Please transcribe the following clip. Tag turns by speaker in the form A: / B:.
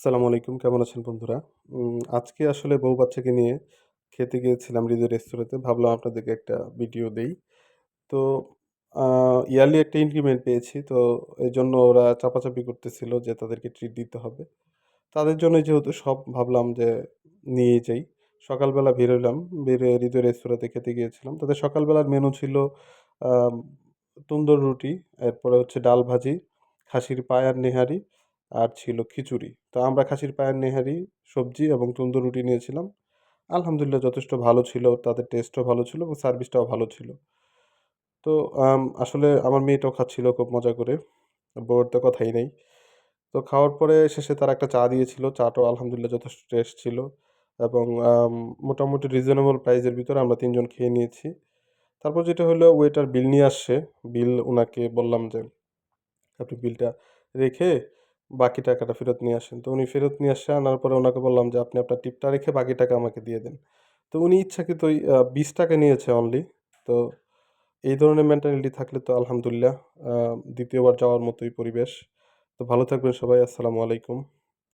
A: আসসালামু আলাইকুম। কেমন আছেন বন্ধুরা? আজকে আসলে বউ-বাচ্চাকে নিয়ে খেতে গিয়েছিলাম হৃদয় রেস্তোরাঁতে। ভাবলাম আপনাদেরকে একটা ভিডিও দেই। তো আ ইয়ারলি একটা ইনক্রিমেন্ট পেয়েছি। তো এজন্য ওরা চাপাচাপি করতেছিল যে তাদেরকে ট্রিট দিতে হবে। তাদের জন্যই যেহেতু সব ভাবলাম যে নিয়েই যাই। সকালবেলা বের হইলাম। বের হয়ে হৃদয় রেস্তোরাঁতে খেতে গিয়েছিলাম। তাদের সকালবেলার মেনু ছিল আম তন্দুর রুটি, এরপরে হচ্ছে ডাল ভাজি, খাসির পায়ার নেহারি আর ছিল খিচুড়ি। তো আমরা খাসির পায়ার নেহারি, সবজি এবং তন্দুর রুটি নিয়েছিলাম। আলহামদুলিল্লাহ যথেষ্ট ভালো ছিল। তাদের টেস্টও ভালো ছিল এবং সার্ভিসটাও ভালো ছিল। তো আসলে আমার মেয়েটাও খাচ্ছিল খুব মজা করে। বউয়ের তো কথাই নেই। তো খাওয়ার পরে শেষে তারা একটা চা দিয়েছিল। চাটাও আলহামদুলিল্লাহ যথেষ্ট টেস্ট ছিল এবং মোটামুটি রিজনেবল প্রাইসের ভিতরে আমরা ৩ জন খেয়ে নিয়েছি। তারপর যেটা হলো ওয়েটার বিল নিয়ে আসছে। বিল উনাকে বললাম যে, "আপনি বিলটা রেখে বাকি টাকাটা ফেরত নিয়ে আসেন।" তো উনি ফেরত নিয়ে আসছে। আনার পরে উনাকে বললাম যে, "আপনি আপনার টিপটা রেখে বাকি টাকা আমাকে দিয়ে দেন।" তো উনি ইচ্ছাকৃতই ৳২০ নিয়েছে অনলি। তো এই ধরনের মেন্টালিটি থাকলে তো আলহামদুলিল্লাহ আ ২য় বার যাওয়ার মতোই পরিবেশ। তো ভালো থাকবেন সবাই। আসসালামু আলাইকুম।